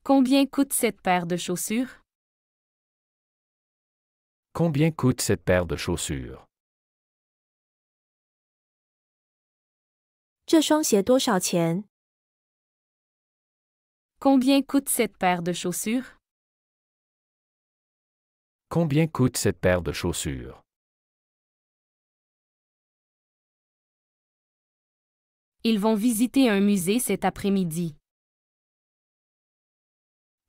Combien coûte cette paire de chaussures? Combien coûte cette paire de chaussures? 这双鞋多少钱？ Combien coûte cette paire de chaussures? Combien coûte cette paire de chaussures? Ils vont visiter un musée cet après-midi.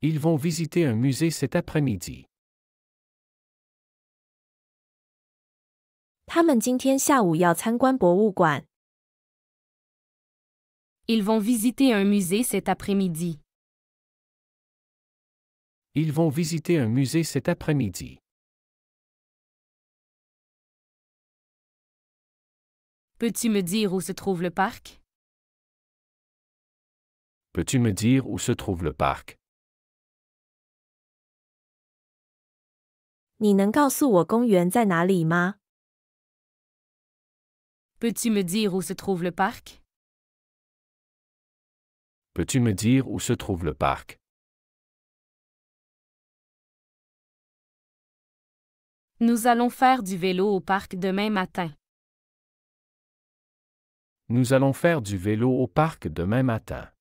Ils vont visiter un musée cet après-midi. 他们今天下午要参观博物馆。 Ils vont visiter un musée cet après-midi. Ils vont visiter un musée cet après-midi. Peux-tu me dire où se trouve le parc? Peux-tu me dire où se trouve le parc? 你能告诉我公园在哪里吗？ Peux-tu me dire où se trouve le parc? Peux-tu me dire où se trouve le parc? Nous allons faire du vélo au parc demain matin. Nous allons faire du vélo au parc demain matin.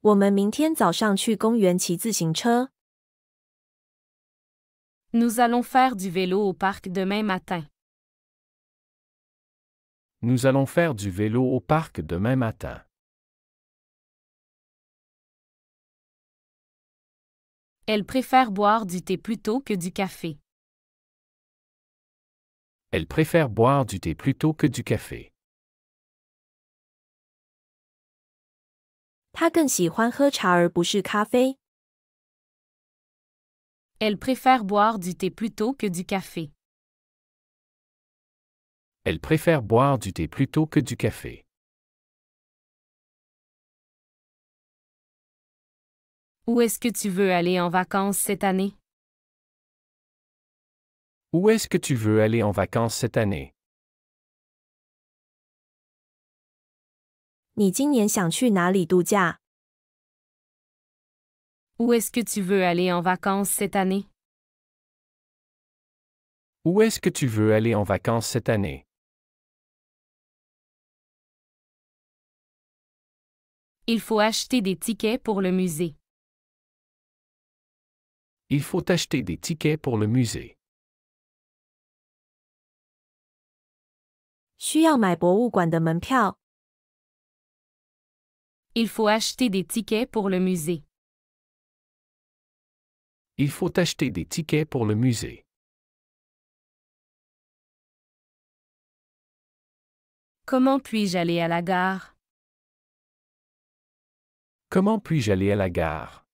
我们明天早上去公园骑自行车。 Nous allons faire du vélo au parc demain matin. Nous allons faire du vélo au parc demain matin. Elle préfère boire du thé plutôt que du café. Elle préfère boire du thé plutôt que du café. 他更喜欢喝茶而不是咖啡。 Elle préfère boire du thé plutôt que du café. Elle préfère boire du thé plutôt que du café. Où est-ce que tu veux aller en vacances cette année? Où est-ce que tu veux aller en vacances cette année? 你今年想去哪里度假？ Où est-ce que tu veux aller en vacances cette année? Où est-ce que tu veux aller en vacances cette année? Il faut acheter des tickets pour le musée. Il faut acheter des tickets pour le musée. 需要买博物馆的门票。 Il faut acheter des tickets pour le musée. Il faut acheter des tickets pour le musée. Comment puis-je aller à la gare? Comment puis-je aller à la gare?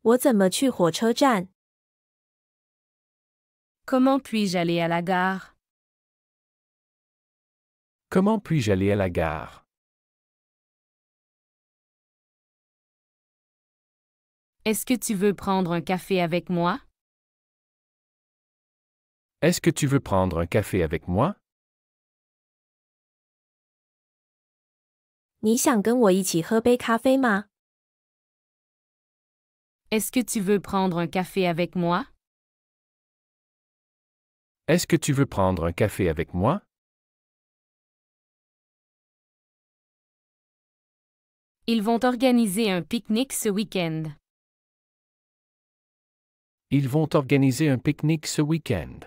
我怎么去火车站？ Comment puis-je aller à la gare? Comment puis-je aller à la gare? Est-ce que tu veux prendre un café avec moi? Est-ce que tu veux prendre un café avec moi? 你想跟我一起喝杯咖啡吗？ Est-ce que tu veux prendre un café avec moi? Est-ce que tu veux prendre un café avec moi? Ils vont organiser un pique-nique ce week-end. Ils vont organiser un pique-nique ce week-end.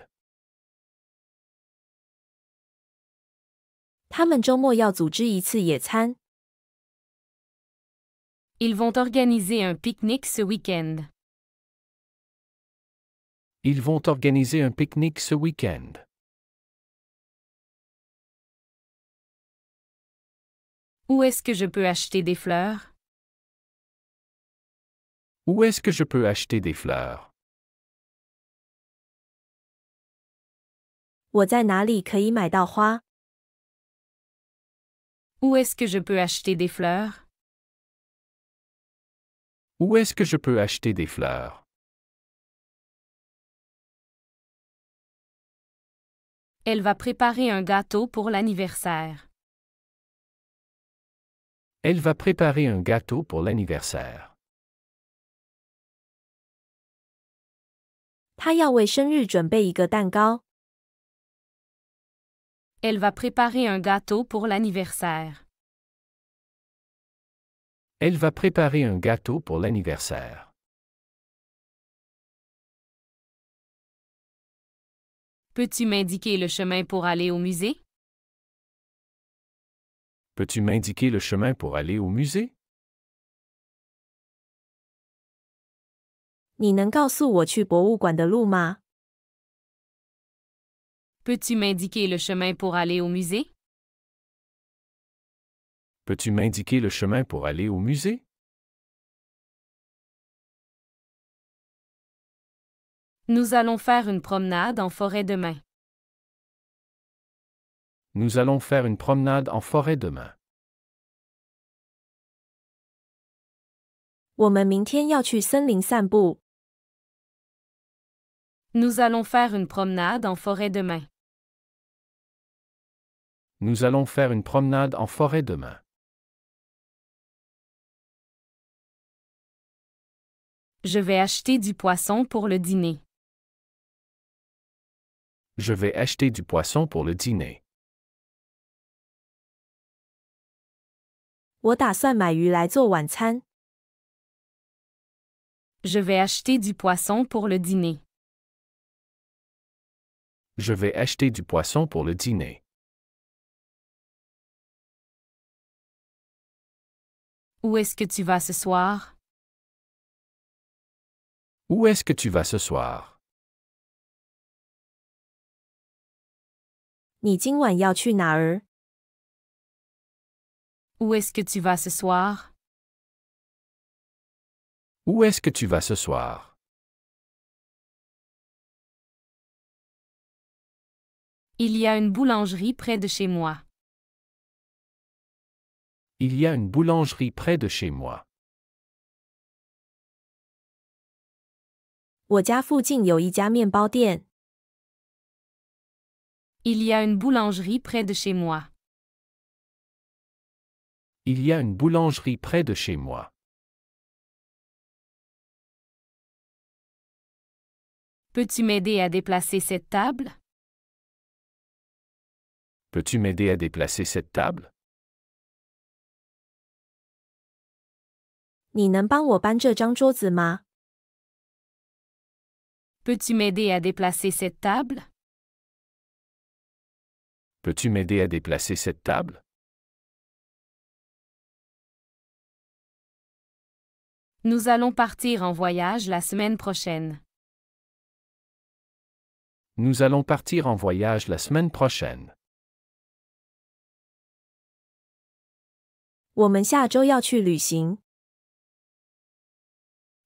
他们周末要组织一次野餐。 Ils vont organiser un pique-nique ce week-end. Ils vont organiser un pique-nique ce week-end. Où est-ce que je peux acheter des fleurs? Où est-ce que je peux acheter des fleurs? 我在哪里可以买到花？ Où est-ce que je peux acheter des fleurs? Où est-ce que je peux acheter des fleurs? Elle va préparer un gâteau pour l'anniversaire. Elle va préparer un gâteau pour l'anniversaire. 她要为生日准备一个蛋糕。Elle va préparer un gâteau pour l'anniversaire. Elle va préparer un gâteau pour l'anniversaire. Peux-tu m'indiquer le chemin pour aller au musée? Peux-tu m'indiquer le chemin pour aller au musée? 你能告诉我去博物馆的路吗？ Peux-tu m'indiquer le chemin pour aller au musée? Peux-tu m'indiquer le chemin pour aller au musée? Nous allons faire une promenade en forêt demain. Nous allons faire une promenade en forêt demain. 我们明天要去森林散步。 Nous allons faire une promenade en forêt demain. Nous allons faire une promenade en forêt demain. Je vais acheter du poisson pour le dîner. Je vais acheter du poisson pour le dîner. 我打算买鱼来做晚餐。 Je vais acheter du poisson pour le dîner. Je vais acheter du poisson pour le dîner. Où est-ce que tu vas ce soir? Où est-ce que tu vas ce soir? 你今晚要去哪儿？ Où est-ce que tu vas ce soir? Où est-ce que tu vas ce soir? Il y a une boulangerie près de chez moi. Il y a une boulangerie près de chez moi. 我家附近有一家面包店。 Il y a une boulangerie près de chez moi. Il y a une boulangerie près de chez moi. Peux-tu m'aider à déplacer cette table? Peux-tu m'aider à déplacer cette table? 你能帮我搬这张桌子吗？ Peux-tu m'aider à déplacer cette table? Peux-tu m'aider à déplacer cette table? Nous allons partir en voyage la semaine prochaine. Nous allons partir en voyage la semaine prochaine. 我们下周要去旅行。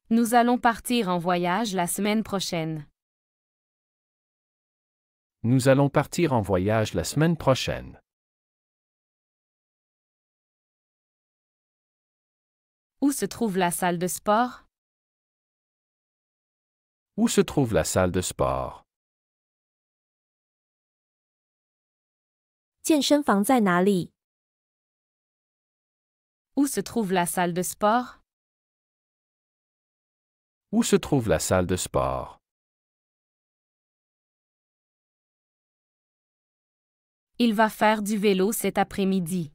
Nous allons partir en voyage la semaine prochaine. Nous allons partir en voyage la semaine prochaine. Où se trouve la salle de sport? Où se trouve la salle de sport? 健身房在哪里？ Où se trouve la salle de sport? Où se trouve la salle de sport? Il va faire du vélo cet après-midi.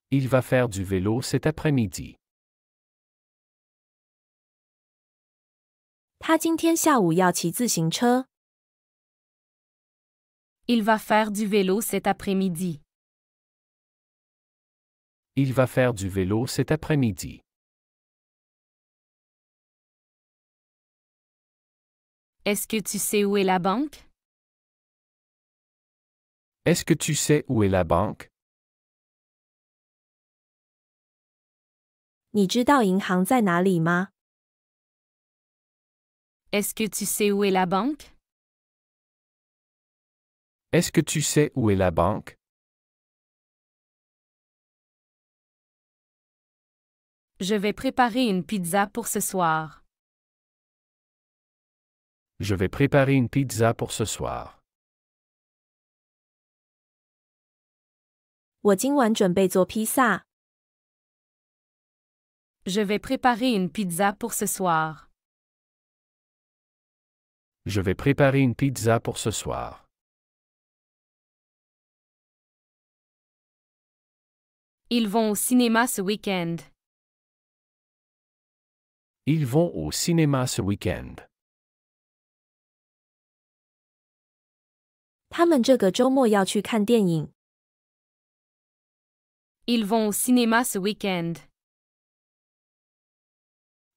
Il va faire du vélo cet après-midi. 他今天下午要骑自行车。 Il va faire du vélo cet après-midi. Il va faire du vélo cet après-midi. Est-ce que tu sais où est la banque? Est-ce que tu sais où est la banque? 你知道银行在哪里吗？ Est-ce que tu sais où est la banque? Est-ce que tu sais où est la banque? Je vais préparer une pizza pour ce soir. Je vais préparer une pizza pour ce soir. 我今晚准备做披萨。Je vais préparer une pizza pour ce soir. Je vais préparer une pizza pour ce soir. Ils vont au cinéma ce week-end. Ils vont au cinéma ce week-end. 他们这个周末要去看电影。Ils vont au cinéma ce week-end.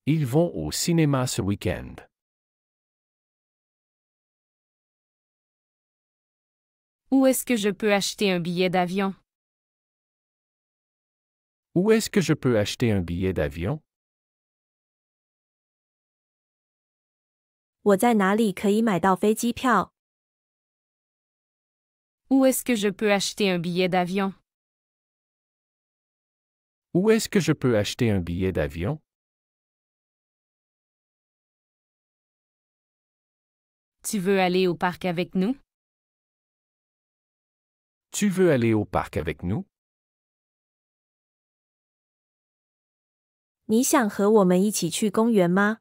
Ils vont au cinéma ce week-end. Où est-ce que je peux acheter un billet d'avion? Où est-ce que je peux acheter un billet d'avion? 我在哪里可以买到飞机票？ Où est-ce que je peux acheter un billet d'avion? Où est-ce que je peux acheter un billet d'avion? Tu veux aller au parc avec nous? Tu veux aller au parc avec nous? 你想和我们一起去公园吗？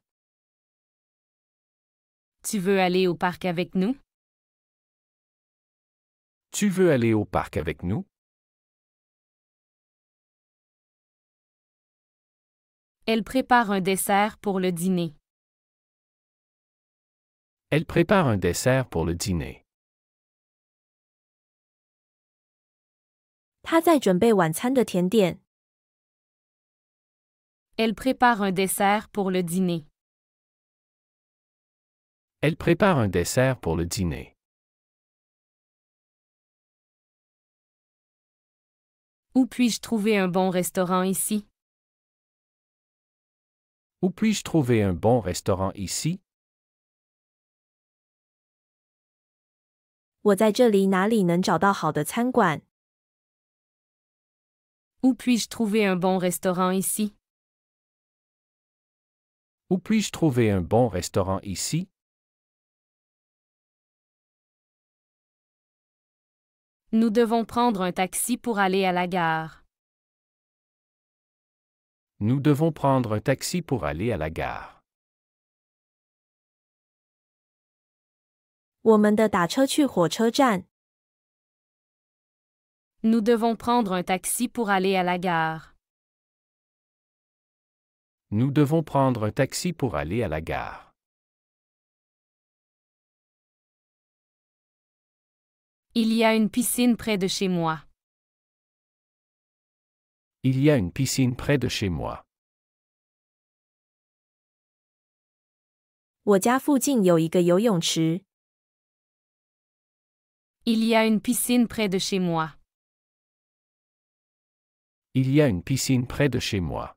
Tu veux aller au parc avec nous? Tu veux aller au parc avec nous? Elle prépare un dessert pour le dîner. Elle prépare un dessert pour le dîner. 他在准备晚餐的甜点。 Elle prépare un dessert pour le dîner. Elle prépare un dessert pour le dîner. Où puis-je trouver un bon restaurant ici? Où puis-je trouver un bon restaurant ici? 我在这里哪里能找到好的餐馆？ Où puis-je trouver un bon restaurant ici? Où puis-je trouver un bon restaurant ici? Nous devons prendre un taxi pour aller à la gare. Nous devons prendre un taxi pour aller à la gare. 我们的打车去火车站。 Nous devons prendre un taxi pour aller à la gare. Nous devons prendre un taxi pour aller à la gare. Il y a une piscine près de chez moi. Il y a une piscine près de chez moi. 我家附近有一个游泳池。 Il y a une piscine près de chez moi. Il y a une piscine près de chez moi.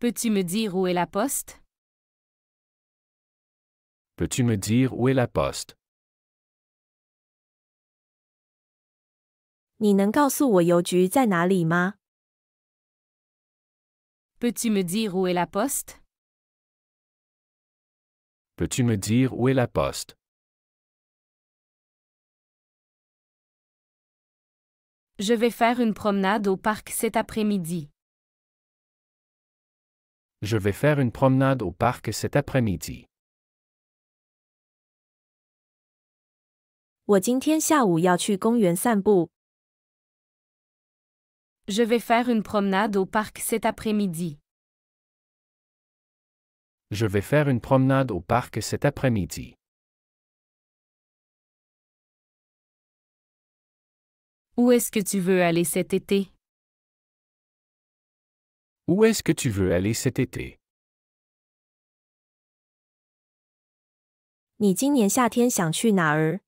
Peux-tu me dire où est la poste? Peux-tu me dire où est la poste? 你能告诉我邮局在哪里吗？ Peux-tu me dire où est la poste? Peux-tu me dire où est la poste? Je vais faire une promenade au parc cet après-midi. Je vais faire une promenade au parc cet après-midi. 我今天下午要去公园散步。 Je vais faire une promenade au parc cet après-midi. Je vais faire une promenade au parc cet après-midi. Où est-ce que tu veux aller cet été? Où est-ce que tu veux aller cet été? 你今年夏天想去哪儿？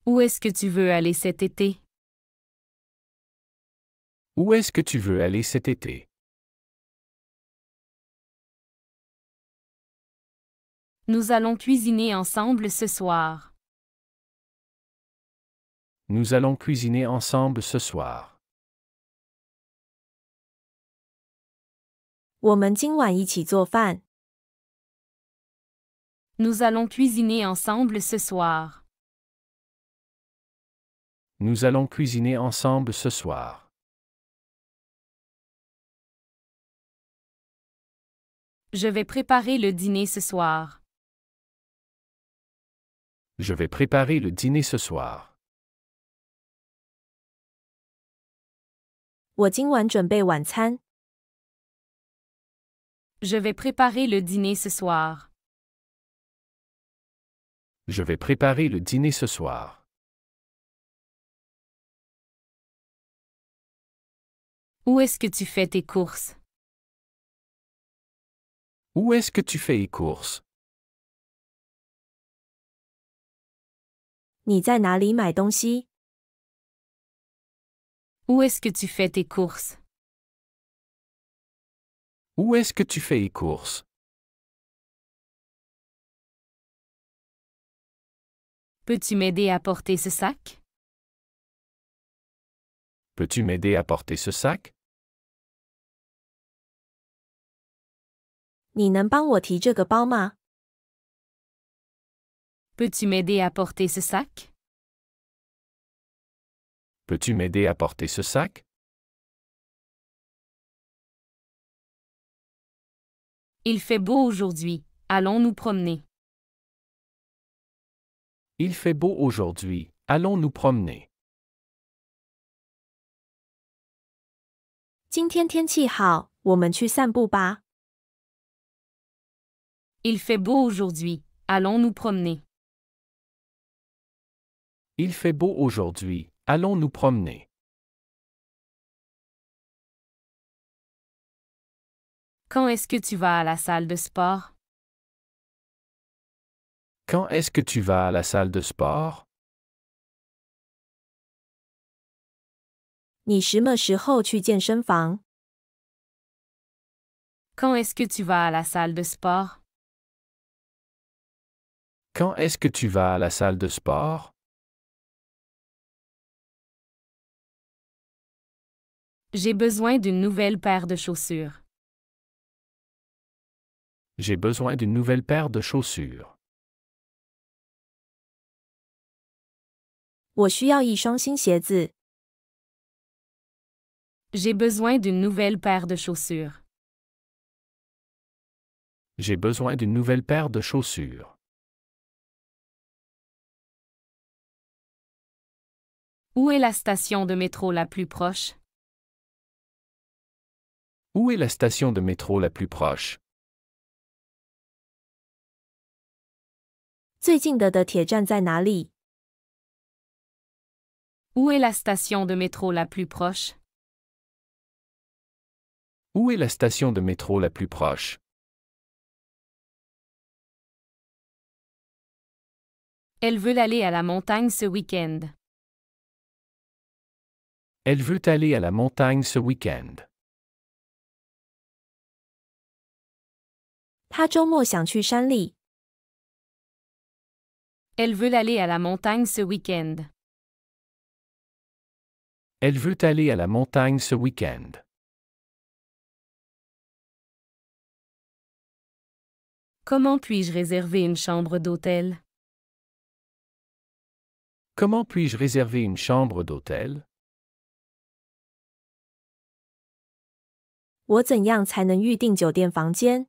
Où est-ce que tu veux aller cet été? Où est-ce que tu veux aller cet été? Nous allons cuisiner ensemble ce soir. Nous allons cuisiner ensemble ce soir. 我们今晚一起做饭。Nous allons cuisiner ensemble ce soir. Nous allons cuisiner ensemble ce soir. Je vais préparer le dîner ce soir. Je vais préparer le dîner ce soir. 我今晚准备晚餐。Je vais préparer le dîner ce soir. Je vais préparer le dîner ce soir. Où est-ce que tu fais tes courses? Où est-ce que tu fais les courses? 你在哪里买东西？ Où est-ce que tu fais tes courses? Où est-ce que tu fais les courses? Peux-tu m'aider à porter ce sac? Peux-tu m'aider à porter ce sac? 你能帮我提这个包吗？ Peux-tu m'aider à porter ce sac? Peux-tu m'aider à porter ce sac? Il fait beau aujourd'hui. Allons nous promener. Il fait beau aujourd'hui. Allons nous promener. 今天天气好，我们去散步吧。 Il fait beau aujourd'hui. Allons nous promener. Il fait beau aujourd'hui. Allons nous promener. Quand est-ce que tu vas à la salle de sport? Quand est-ce que tu vas à la salle de sport? 你什么时候去健身房？ Quand est-ce que tu vas à la salle de sport? Quand est-ce que tu vas à la salle de sport? J'ai besoin d'une nouvelle paire de chaussures. J'ai besoin d'une nouvelle paire de chaussures. 我需要一双新鞋子。 J'ai besoin d'une nouvelle paire de chaussures. J'ai besoin d'une nouvelle paire de chaussures. Où est la station de métro la plus proche? Où est la station de métro la plus proche? 最近的铁站在哪里？ Où est la station de métro la plus proche? Où est la station de métro la plus proche? Elle veut aller à la montagne ce week-end. Elle veut aller à la montagne ce week-end. 他周末想去山里。 Elle veut aller à la montagne ce week-end. Elle veut aller à la montagne ce week-end. Comment puis-je réserver une chambre d'hôtel? Comment puis-je réserver une chambre d'hôtel? 我怎样才能预订酒店房间？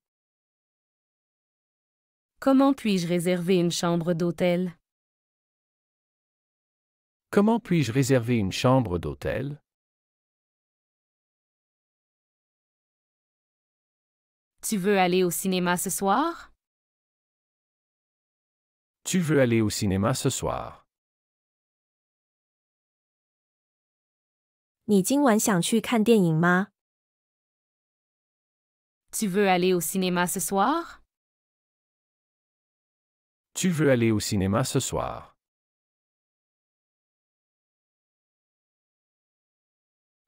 Comment puis-je réserver une chambre d'hôtel? Comment puis-je réserver une chambre d'hôtel? Tu veux aller au cinéma ce soir? Tu veux aller au cinéma ce soir? 你今晚想去看电影吗？ Tu veux aller au cinéma ce soir? Tu veux aller au cinéma ce soir?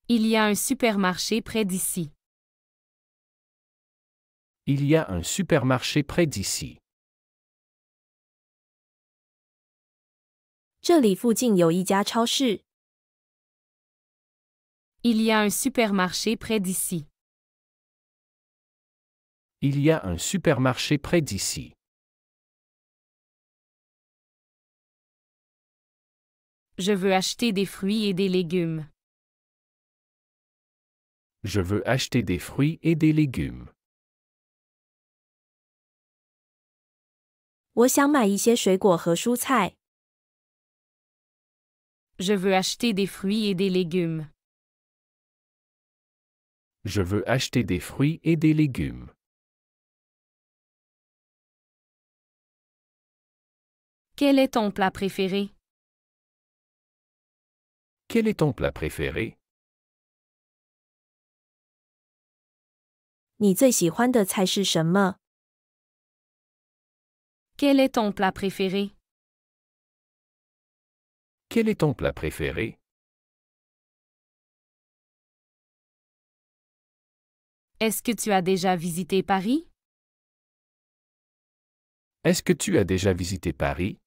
Il y a un supermarché près d'ici. Il y a un supermarché près d'ici. 这里附近有一家超市。 Il y a un supermarché près d'ici. Il y a un supermarché près d'ici. Je veux acheter des fruits et des légumes. Je veux acheter des fruits et des légumes. 我想买一些水果和蔬菜。Je veux acheter des fruits et des légumes. Je veux acheter des fruits et des légumes. Quel est ton plat préféré? Quel est ton plat préféré? 你最喜欢的菜是什么？ Quel est ton plat préféré? Quel est ton plat préféré? Est-ce que tu as déjà visité Paris? Est-ce que tu as déjà visité Paris?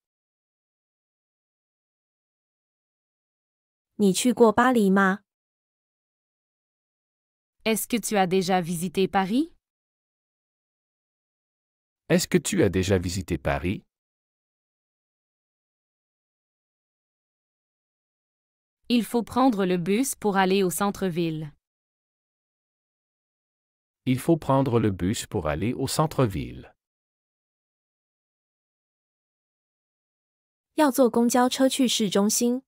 你去过巴黎吗？ Est-ce que tu as déjà visité Paris? Est-ce que tu as déjà visité Paris? Il faut prendre le bus pour aller au centre-ville. Il faut prendre le bus pour aller au centre-ville. 要坐公交车去市中心。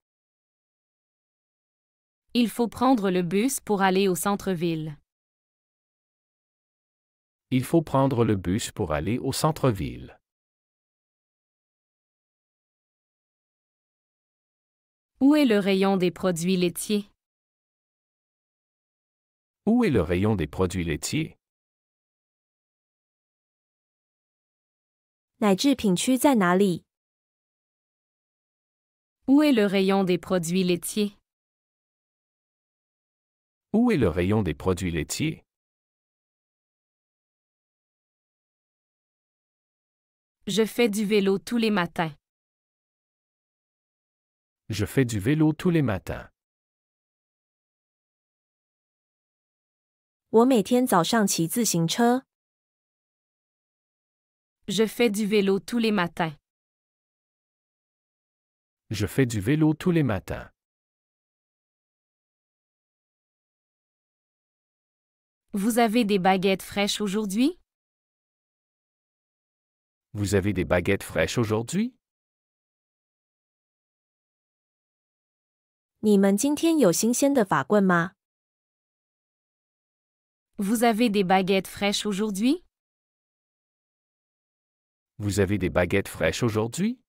Il faut prendre le bus pour aller au centre-ville. Il faut prendre le bus pour aller au centre-ville. Où est le rayon des produits laitiers? Où est le rayon des produits laitiers? 奶制品区在哪里？ Où est le rayon des produits laitiers? Où est le rayon des produits laitiers? Je fais du vélo tous les matins. Je fais du vélo tous les matins. 我每天早上骑自行车。 Je fais du vélo tous les matins. Je fais du vélo tous les matins. Vous avez des baguettes fraîches aujourd'hui? Vous avez des baguettes fraîches aujourd'hui? 你们今天有新鲜的法棍吗？ Vous avez des baguettes fraîches aujourd'hui? Vous avez des baguettes fraîches aujourd'hui?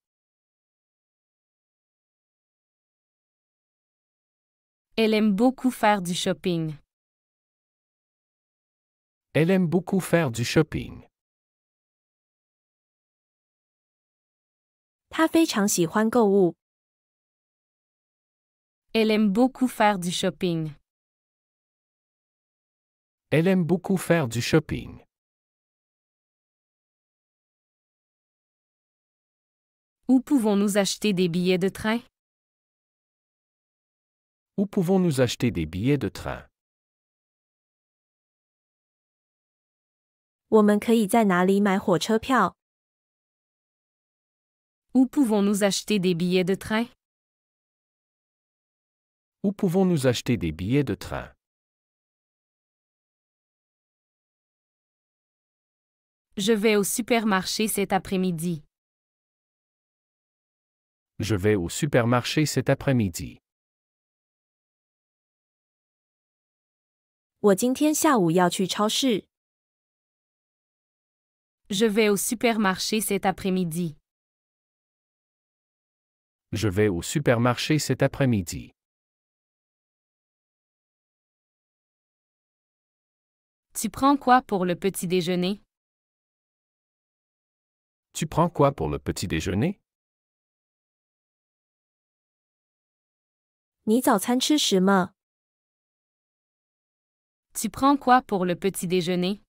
Elle aime beaucoup faire du shopping. Elle aime beaucoup faire du shopping. 她非常喜欢购物。 Elle aime beaucoup faire du shopping. Elle aime beaucoup faire du shopping. Où pouvons-nous acheter des billets de train? Où pouvons-nous acheter des billets de train? 我们可以在哪里买火车票？ Où pouvons-nous acheter des billets de train? Où pouvons-nous acheter des billets de train? Je vais au supermarché cet après-midi. Je vais au supermarché cet après-midi. 我今天下午要去超市。 Je vais au supermarché cet après-midi. Je vais au supermarché cet après-midi. Tu prends quoi pour le petit déjeuner? Tu prends quoi pour le petit déjeuner? 你早餐吃什么？ Tu prends quoi pour le petit déjeuner?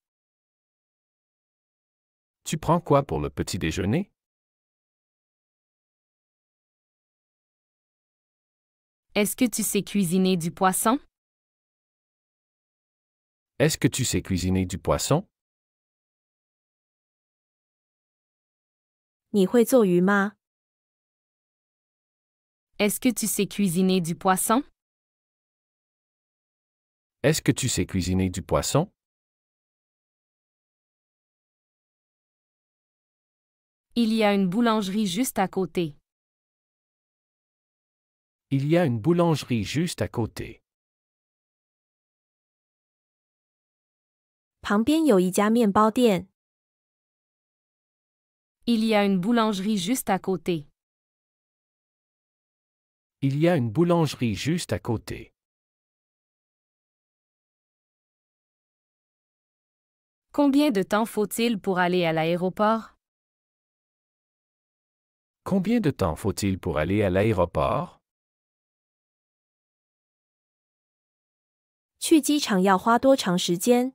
Tu prends quoi pour le petit déjeuner? Est-ce que tu sais cuisiner du poisson? Est-ce que tu sais cuisiner du poisson? 你会做鱼吗？ Est-ce que tu sais cuisiner du poisson? Est-ce que tu sais cuisiner du poisson? Il y a une boulangerie juste à côté. Il y a une boulangerie juste à côté. 旁边有一家面包店。Il y a une boulangerie juste à côté. Il y a une boulangerie juste à côté. Combien de temps faut-il pour aller à l'aéroport? Combien de temps faut-il pour aller à l'aéroport? 去机场要花多长时间？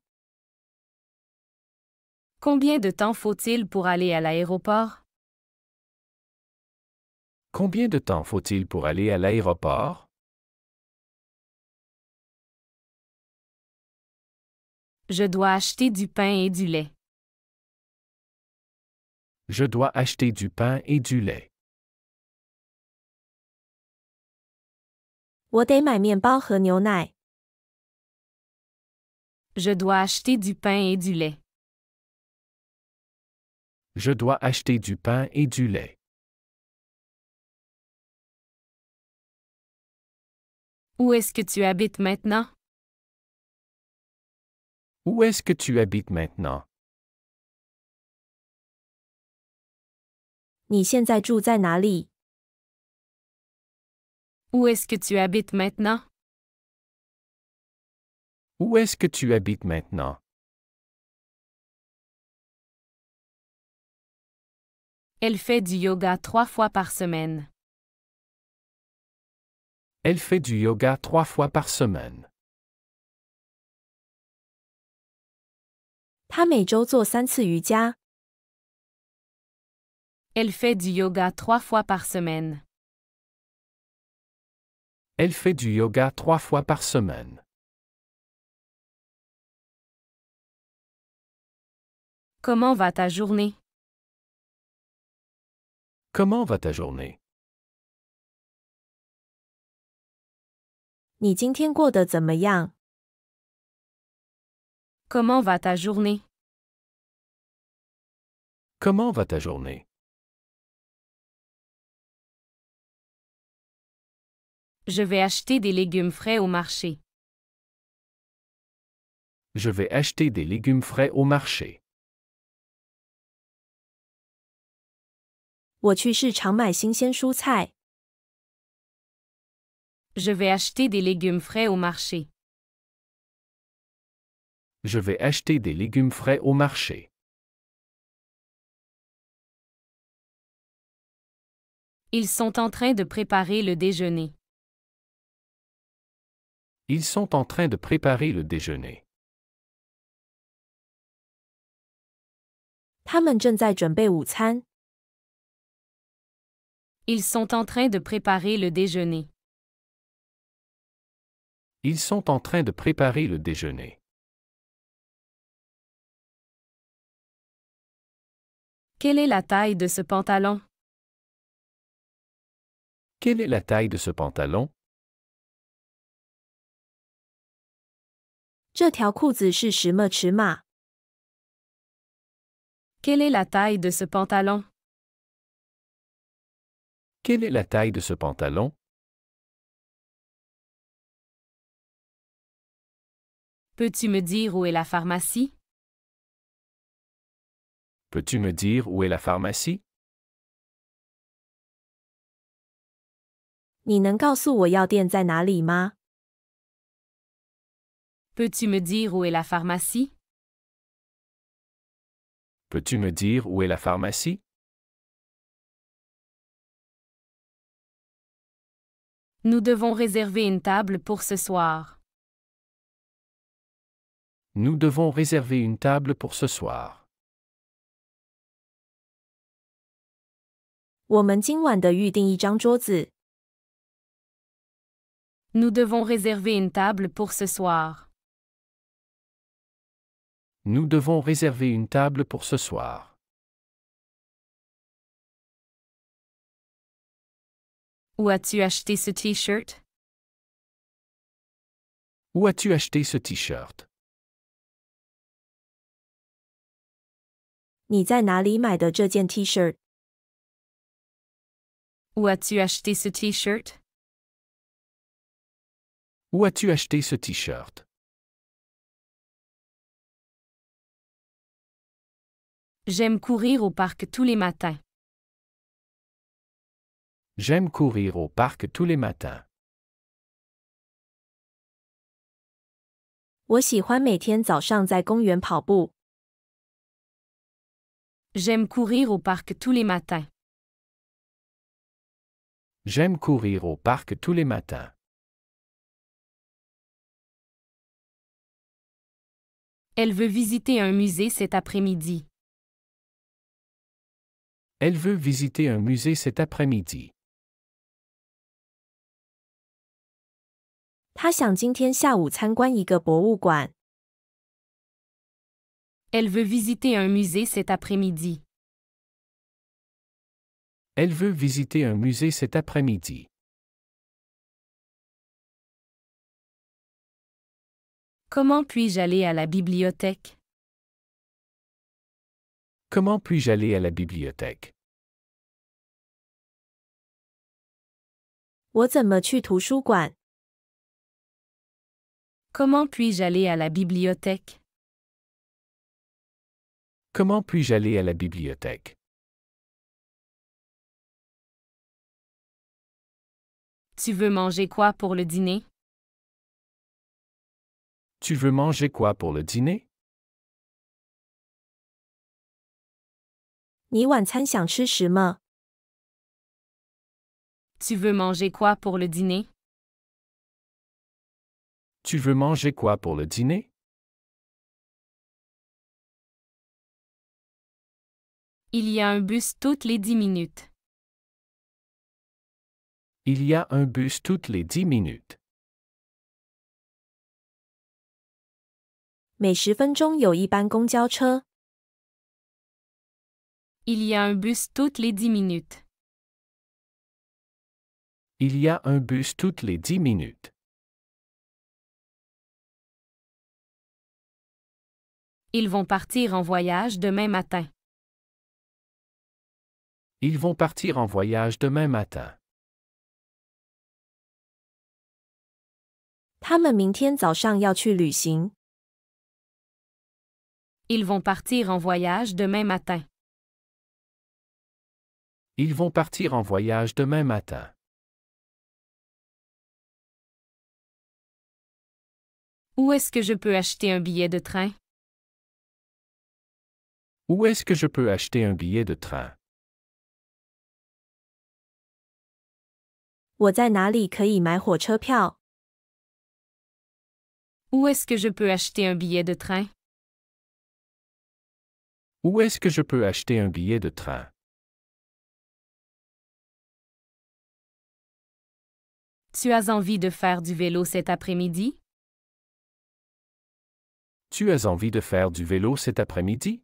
Combien de temps faut-il pour aller à l'aéroport? Combien de temps faut-il pour aller à l'aéroport? Je dois acheter du pain et du lait. Je dois acheter du pain et du lait. 我得买面包和牛奶。 Je dois acheter du pain et du lait. Je dois acheter du pain et du lait. Où est-ce que tu habites maintenant? Où est-ce que tu habites maintenant? 你现在住在哪里？ Où est-ce que tu habites maintenant? Où est-ce que tu habites maintenant? Elle fait du yoga 3 fois par semaine. Elle fait du yoga 3 fois par semaine. 他每周做3次瑜伽。 Elle fait du yoga 3 fois par semaine. Elle fait du yoga 3 fois par semaine. Comment va ta journée? Comment va ta journée? 你今天过得怎么样？ Comment va ta journée? Comment va ta journée? Je vais acheter des légumes frais au marché. Je vais acheter des légumes frais au marché. 我去市场买新鲜蔬菜。 Je vais acheter des légumes frais au marché. Je vais acheter des légumes frais au marché. Ils sont en train de préparer le déjeuner. Ils sont en train de préparer le déjeuner. 他们正在准备午餐。 Ils sont en train de préparer le déjeuner. Ils sont en train de préparer le déjeuner. Quelle est la taille de ce pantalon? Quelle est la taille de ce pantalon? 这条裤子是什么尺码？ Quelle est la taille de ce pantalon? Quelle est la taille de ce pantalon? Peux-tu me dire où est la pharmacie? Peux-tu me dire où est la pharmacie? 你能告诉我药店在哪里吗？ Peux-tu me dire où est la pharmacie? Peux-tu me dire où est la pharmacie? Nous devons réserver une table pour ce soir. Nous devons réserver une table pour ce soir. 我们今晚的预定一张桌子。 Nous devons réserver une table pour ce soir. Nous devons réserver une table pour ce soir. Où as-tu acheté ce t-shirt? Où as-tu acheté ce t-shirt? 你在哪里买的这件 T 恤？ Où as-tu acheté ce t-shirt? Où as-tu acheté ce t-shirt? J'aime courir au parc tous les matins. J'aime courir au parc tous les matins. 我喜欢每天早上在公园跑步。 J'aime courir au parc tous les matins. J'aime courir au parc tous les matins. Elle veut visiter un musée cet après-midi. Elle veut visiter un musée cet après-midi. 他想今天下午参观一个博物馆。 Elle veut visiter un musée cet après-midi. Elle veut visiter un musée cet après-midi. Comment puis-je aller à la bibliothèque? Comment puis-je aller à la bibliothèque? 我怎么去图书馆？ Comment puis-je aller à la bibliothèque? Comment puis-je aller à la bibliothèque? Tu veux manger quoi pour le dîner? Tu veux manger quoi pour le dîner? 你晚餐想吃什么？ Tu veux manger quoi pour le dîner? Tu veux manger quoi pour le dîner? Il y a un bus toutes les 10 minutes. Il y a un bus toutes les 10 minutes. 每10分钟有一班公交车。 Il y a un bus toutes les 10 minutes. Il y a un bus toutes les 10 minutes. Ils vont partir en voyage demain matin. Ils vont partir en voyage demain matin. 他们明天早上要去旅行。 Ils vont partir en voyage demain matin. Ils vont partir en voyage demain matin. Où est-ce que je peux acheter un billet de train? Où est-ce que je peux acheter un billet de train? 我在哪里可以买火车票？ Où est-ce que je peux acheter un billet de train? Où est-ce que je peux acheter un billet de train? Tu as envie de faire du vélo cet après-midi? Tu as envie de faire du vélo cet après-midi?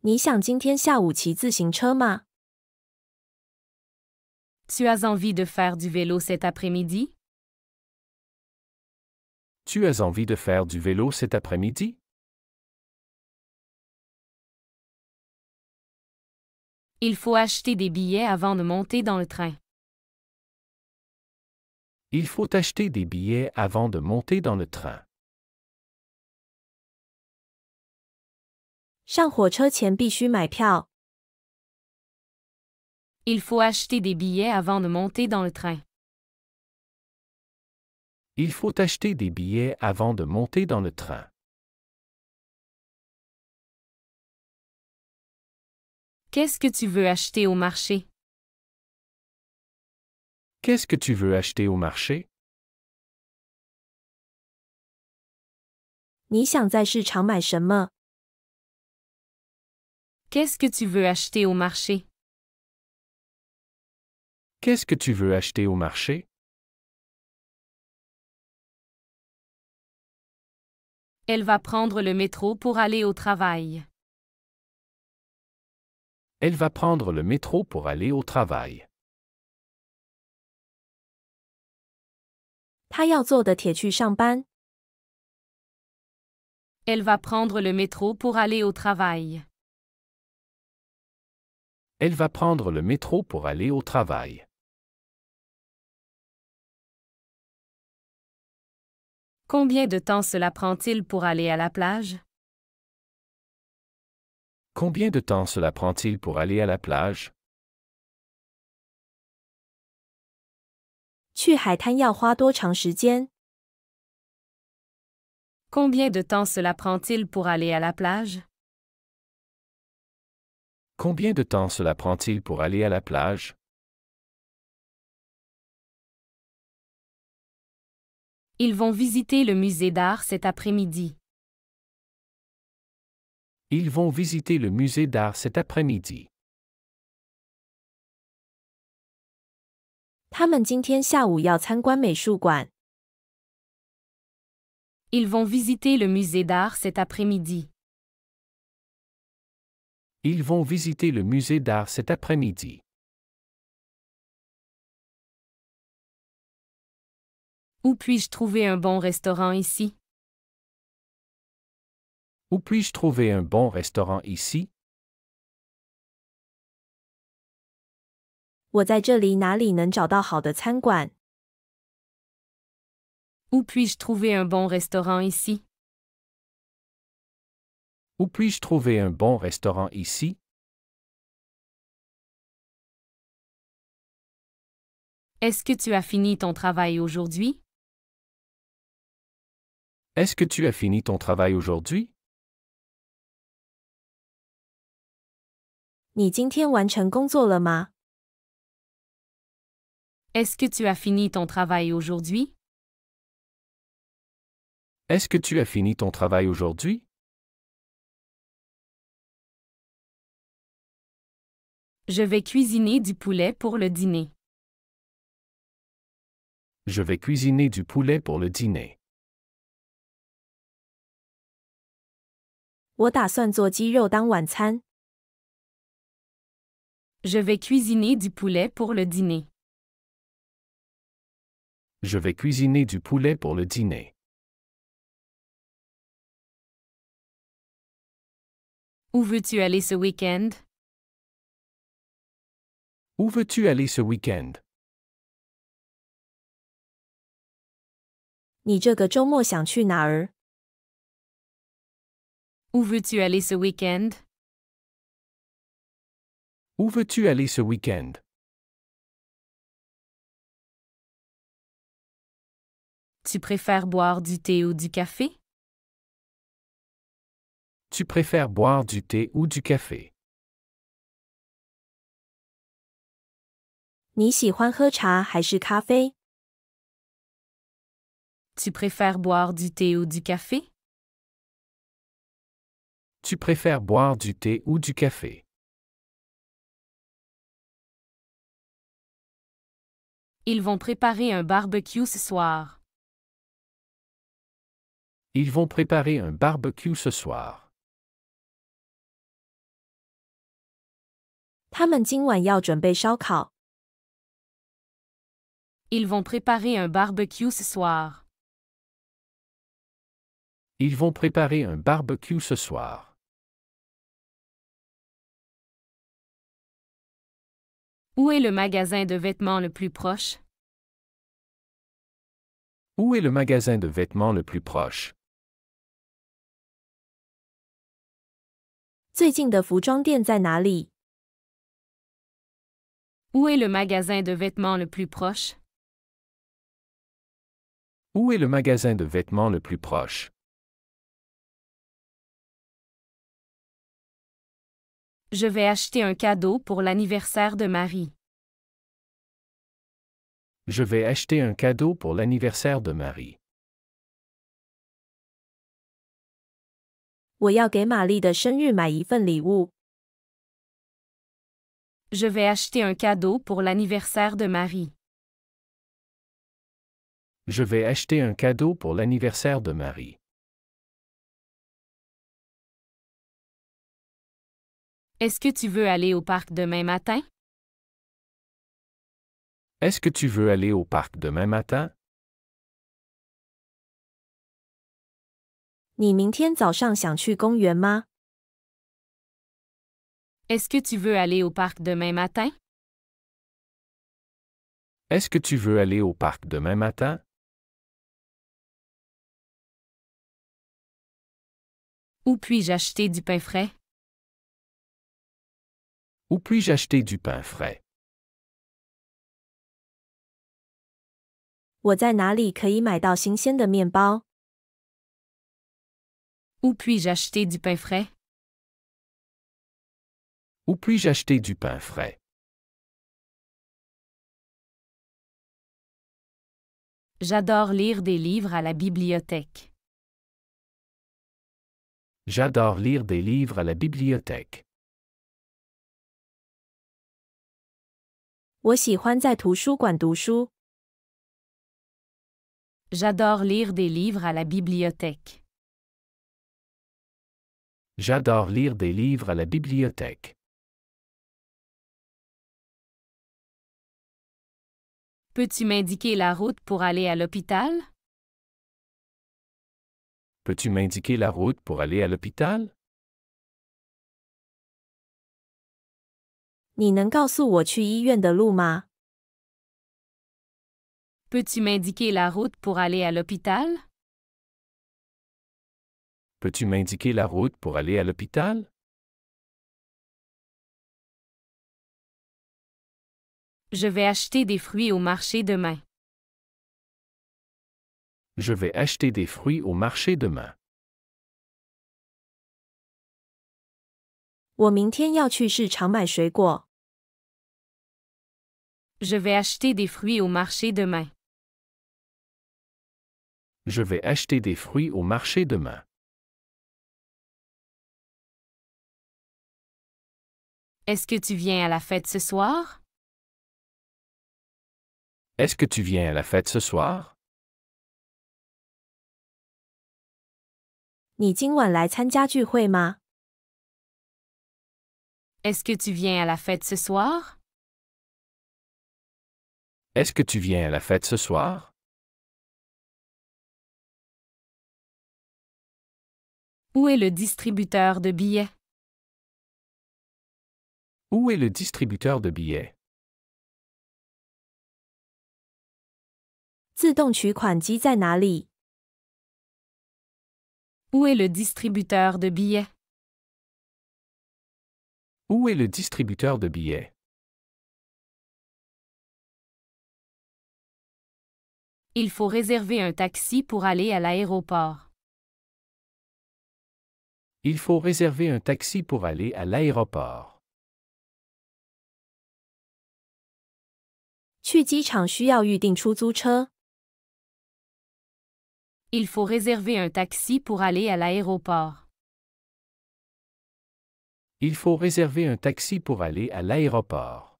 你想今天下午骑自行车吗？ Tu as envie de faire du vélo cet après-midi? Tu as envie de faire du vélo cet après-midi? Il faut acheter des billets avant de monter dans le train. Il faut acheter des billets avant de monter dans le train. 上火车前必须买票。 Il faut acheter des billets avant de monter dans le train. Il faut acheter des billets avant de monter dans le train. Qu'est-ce que tu veux acheter au marché? Qu'est-ce que tu veux acheter au marché? 你想在市场买什么？ Qu'est-ce que tu veux acheter au marché? Qu'est-ce que tu veux acheter au marché? Elle va prendre le métro pour aller au travail. Elle va prendre le métro pour aller au travail. 她要坐的铁去上班。 Elle va prendre le métro pour aller au travail. Elle va prendre le métro pour aller au travail. Combien de temps cela prend-il pour aller à la plage? Combien de temps cela prend-il pour aller à la plage? 去海滩要花多长时间？ Combien de temps cela prend-il pour aller à la plage? Combien de temps cela prend-il pour aller à la plage? Ils vont visiter le musée d'art cet après-midi. Ils vont visiter le musée d'art cet après-midi. 他们今天下午要参观美术馆。 Ils vont visiter le musée d'art cet après-midi. Ils vont visiter le musée d'art cet après-midi. Où puis-je trouver un bon restaurant ici? Où puis-je trouver un bon restaurant ici? 我在这里哪里能找到好的餐馆？ Où puis-je trouver un bon restaurant ici? Où puis-je trouver un bon restaurant ici? Est-ce que tu as fini ton travail aujourd'hui? Est-ce que tu as fini ton travail aujourd'hui? 你今天完成工作了吗？ Est-ce que tu as fini ton travail aujourd'hui? Est-ce que tu as fini ton travail aujourd'hui? Je vais cuisiner du poulet pour le dîner. Je vais cuisiner du poulet pour le dîner. 我打算做鸡肉当晚餐。 Je vais cuisiner du poulet pour le dîner. Je vais cuisiner du poulet pour le dîner. Où veux-tu aller ce week-end? Où veux-tu aller ce week-end? 你这个周末想去哪儿？ Où veux-tu aller ce week-end? Où veux-tu aller ce week-end? Tu préfères boire du thé ou du café? Tu préfères boire du thé ou du café? 你喜欢喝茶还是咖啡？ Tu préfères boire du thé ou du café? Tu préfères boire du thé ou du café? Ils vont préparer un barbecue ce soir. Ils vont préparer un barbecue ce soir. 他们今晚要准备烧烤。 Ils vont préparer un barbecue ce soir. Ils vont préparer un barbecue ce soir. Où est le magasin de vêtements le plus proche? Où est le magasin de vêtements le plus proche? 最近的服装店在哪里？ Où est le magasin de vêtements le plus proche? Où est le magasin de vêtements le plus proche? Je vais acheter un cadeau pour l'anniversaire de Marie. Je vais acheter un cadeau pour l'anniversaire de Marie. 我要给玛丽的生日买一份礼物。 Je vais acheter un cadeau pour l'anniversaire de Marie. Je vais acheter un cadeau pour l'anniversaire de Marie. Est-ce que tu veux aller au parc demain matin? Est-ce que tu veux aller au parc demain matin? 你明天早上想去公园吗？ Est-ce que tu veux aller au parc demain matin? Est-ce que tu veux aller au parc demain matin? Où puis-je acheter du pain frais? Où puis-je acheter du pain frais? 我在哪里可以买到新鲜的面包？ Où puis-je acheter du pain frais? Où puis-je acheter du pain frais? J'adore lire des livres à la bibliothèque. J'adore lire des livres à la bibliothèque. 我喜欢在图书馆读书。 J'adore lire des livres à la bibliothèque. J'adore lire des livres à la bibliothèque. Peux-tu m'indiquer la route pour aller à l'hôpital? Peux-tu m'indiquer la route pour aller à l'hôpital? 你能告诉我去医院的路吗？ Peux-tu m'indiquer la route pour aller à l'hôpital? Peux-tu m'indiquer la route pour aller à l'hôpital? Je vais acheter des fruits au marché demain. Je vais acheter des fruits au marché demain. 我明天要去市场买水果。 Je vais acheter des fruits au marché demain. Je vais acheter des fruits au marché demain. Est-ce que tu viens à la fête ce soir? Est-ce que tu viens à la fête ce soir? 你今晚来参加聚会吗？ Est-ce que tu viens à la fête ce soir? Est-ce que tu viens à la fête ce soir? Où est le distributeur de billets? Où est le distributeur de billets? 自动取款机在哪里？ Où est le distributeur de billets? Où est le distributeur de billets? Il faut réserver un taxi pour aller à l'aéroport. Il faut réserver un taxi pour aller à l'aéroport. 去机场需要预订出租车。 Il faut réserver un taxi pour aller à l'aéroport. Il faut réserver un taxi pour aller à l'aéroport.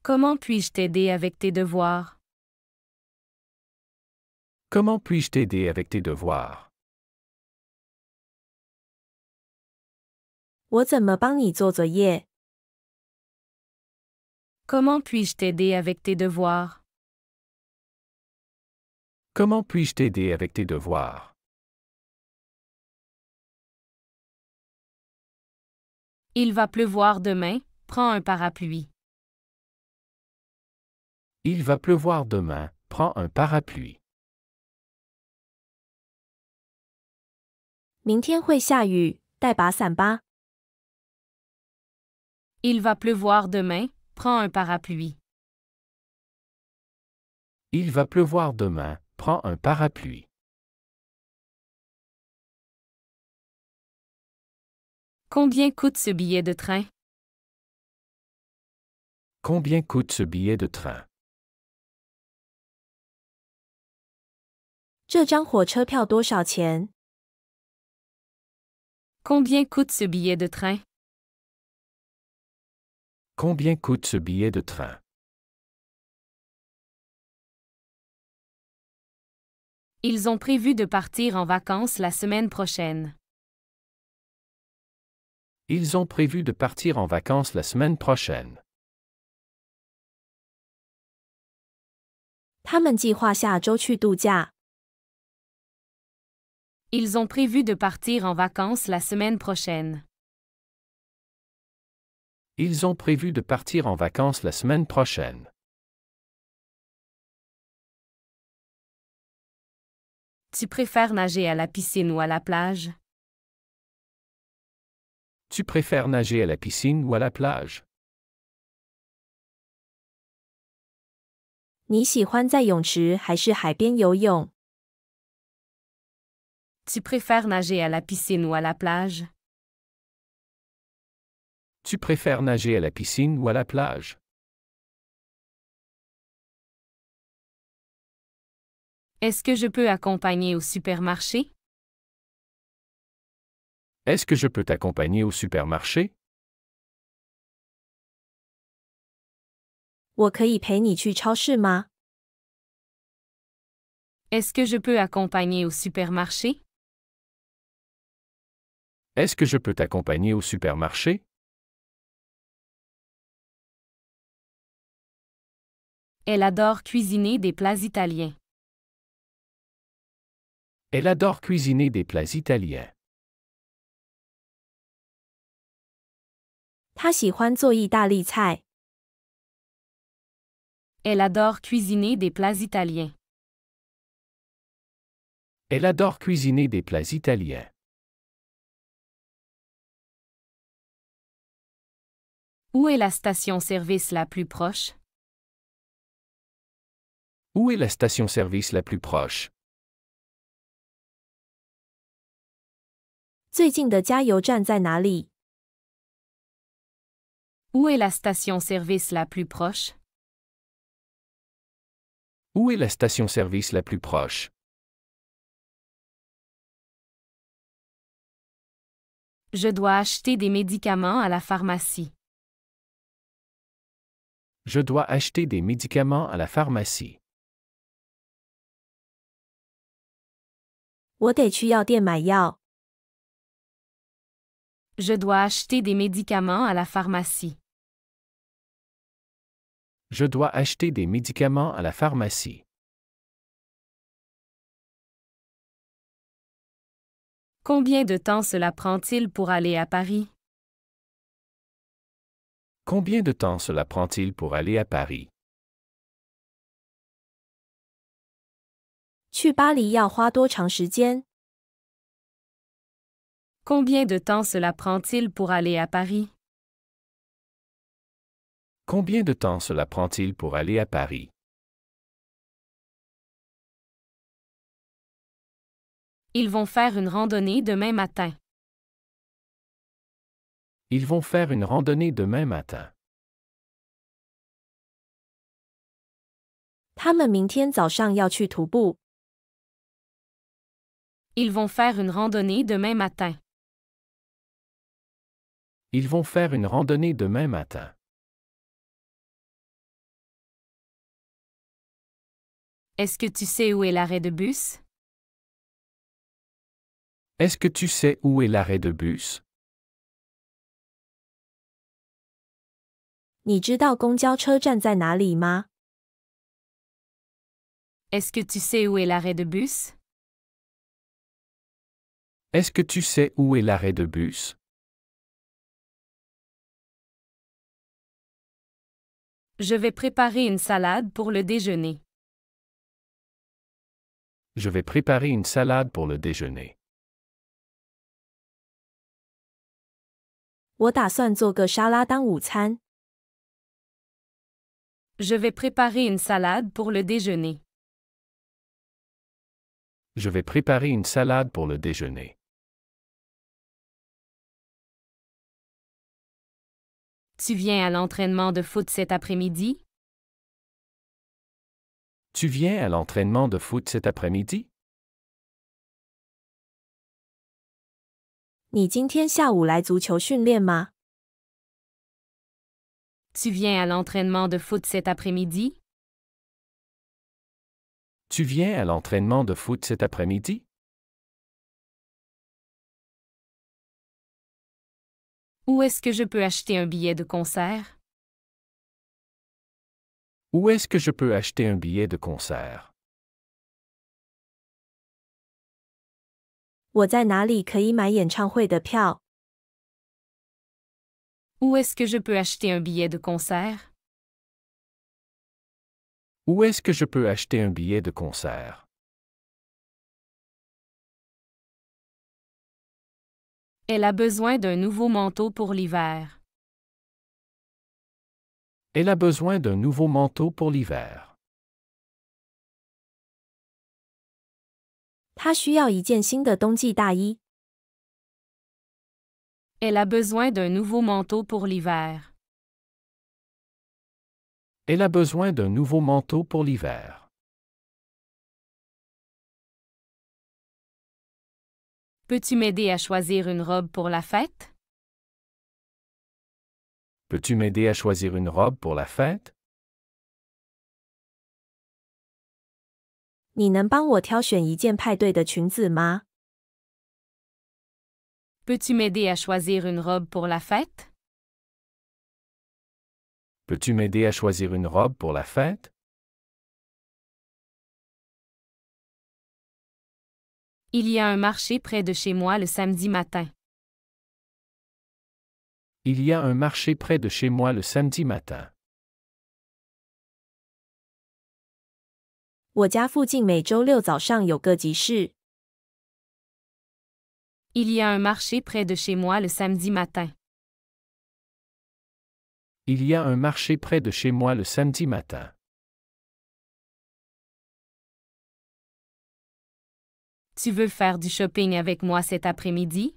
Comment puis-je t'aider avec tes devoirs? Comment puis-je t'aider avec tes devoirs? 我怎么帮你做作业？ Comment puis-je t'aider avec tes devoirs? Comment puis-je t'aider avec tes devoirs? Il va pleuvoir demain, prends un parapluie. Il va pleuvoir demain, prends un parapluie. 明天会下雨，带把伞吧。 Il va pleuvoir demain, prends un parapluie. Il va pleuvoir demain, prends un parapluie. Combien coûte ce billet de train? Combien coûte ce billet de train? 这张火车票多少钱？ Combien coûte ce billet de train? Combien coûte ce billet de train? Ils ont prévu de partir en vacances la semaine prochaine. Ils ont prévu de partir en vacances la semaine prochaine. 他们计划下周去度假。Ils ont prévu de partir en vacances la semaine prochaine. Ils ont prévu de partir en vacances la semaine prochaine. Tu préfères nager à la piscine ou à la plage? Tu préfères nager à la piscine ou à la plage? 你喜欢在泳池还是海边游泳？ Tu préfères nager à la piscine ou à la plage? Tu préfères nager à la piscine ou à la plage? Est-ce que je peux accompagner au supermarché? Est-ce que je peux t'accompagner au supermarché? 我可以陪你去超市吗？ Est-ce que je peux accompagner au supermarché? Est-ce que je peux t'accompagner au supermarché? Elle adore cuisiner des plats italiens. Elle adore cuisiner des plats italiens. 他喜欢做意大利菜。 Elle adore cuisiner des plats italiens. Elle adore cuisiner des plats italiens. Où est la station-service la plus proche? Où est la station-service la plus proche? 最近的加油站在哪里？ Où est la station-service la plus proche? Où est la station-service la plus proche? Je dois acheter des médicaments à la pharmacie. Je dois acheter des médicaments à la pharmacie. 我得去药店买药。 Je dois acheter des médicaments à la pharmacie. Je dois acheter des médicaments à la pharmacie. Combien de temps cela prend-il pour aller à Paris? Combien de temps cela prend-il pour aller à Paris? 去巴黎要花多长时间？ Combien de temps cela prend-il pour aller à Paris? Combien de temps cela prend-il pour aller à Paris? Ils vont faire une randonnée demain matin. Ils vont faire une randonnée demain matin. 他们明天早上要去徒步。 Ils vont faire une randonnée demain matin. Ils vont faire une randonnée demain matin. Est-ce que tu sais où est l'arrêt de bus? Est-ce que tu sais où est l'arrêt de bus? 你知道公交车站在哪里吗？ Est-ce que tu sais où est l'arrêt de bus? Est-ce que tu sais où est l'arrêt de bus? Je vais préparer une salade pour le déjeuner. Je vais préparer une salade pour le déjeuner. 我打算做个沙拉当午餐。 Je vais préparer une salade pour le déjeuner. Je vais préparer une salade pour le déjeuner. Tu viens à l'entraînement de foot cet après-midi? Tu viens à l'entraînement de foot cet après-midi? 你今天下午来足球训练吗？ Tu viens à l'entraînement de foot cet après-midi? Tu viens à l'entraînement de foot cet après-midi? Où est-ce que je peux acheter un billet de concert? Où est-ce que je peux acheter un billet de concert? 我在哪里可以买演唱会的票？ Où est-ce que je peux acheter un billet de concert? Où est-ce que je peux acheter un billet de concert? Elle a besoin d'un nouveau manteau pour l'hiver. Elle a besoin d'un nouveau manteau pour l'hiver. 她需要一件新的冬季大衣。 Elle a besoin d'un nouveau manteau pour l'hiver. Elle a besoin d'un nouveau manteau pour l'hiver. Peux-tu m'aider à choisir une robe pour la fête? Peux-tu m'aider à choisir une robe pour la fête? 你能帮我挑选一件派对的裙子吗？ Peux-tu m'aider à choisir une robe pour la fête? Peux-tu m'aider à choisir une robe pour la fête? Il y a un marché près de chez moi le samedi matin. Il y a un marché près de chez moi le samedi matin. 我家附近每周六早上有个集市。 Il y a un marché près de chez moi le samedi matin. Il y a un marché près de chez moi le samedi matin. Tu veux faire du shopping avec moi cet après-midi?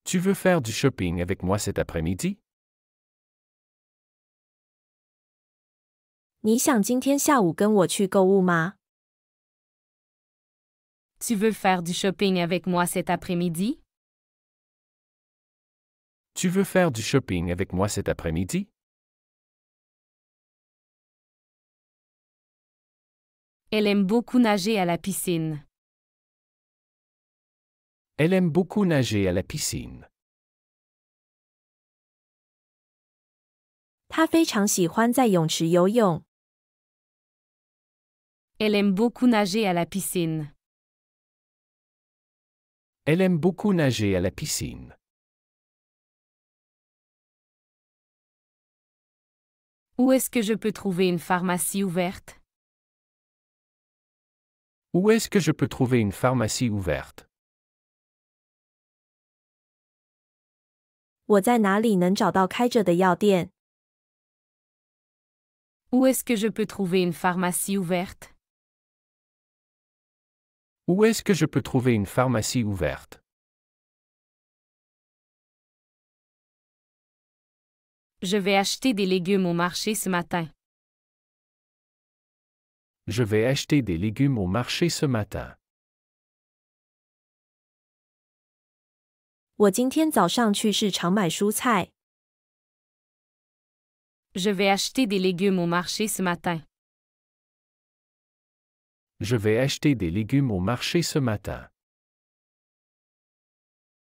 Tu veux faire du shopping avec moi cet après-midi? 你想今天下午跟我去购物吗？ Tu veux faire du shopping avec moi cet après-midi? Tu veux faire du shopping avec moi cet après-midi? Elle aime beaucoup nager à la piscine. Elle aime beaucoup nager à la piscine. 她非常喜欢在泳池游泳。 Elle aime beaucoup nager à la piscine. Elle aime beaucoup nager à la piscine. Où est-ce que je peux trouver une pharmacie ouverte? Où est-ce que je peux trouver une pharmacie ouverte? 我在哪里能找到开着的药店？ Où est-ce que je peux trouver une pharmacie ouverte? Où est-ce que je peux trouver une pharmacie ouverte? Je vais acheter des légumes au marché ce matin. Je vais acheter des légumes au marché ce matin. 我今天早上去市场买蔬菜。 Je vais acheter des légumes au marché ce matin. Je vais acheter des légumes au marché ce matin.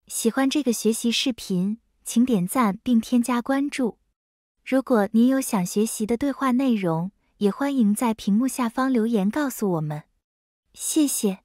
喜欢这个学习视频，请点赞并添加关注。如果您有想学习的对话内容，也欢迎在屏幕下方留言告诉我们。谢谢。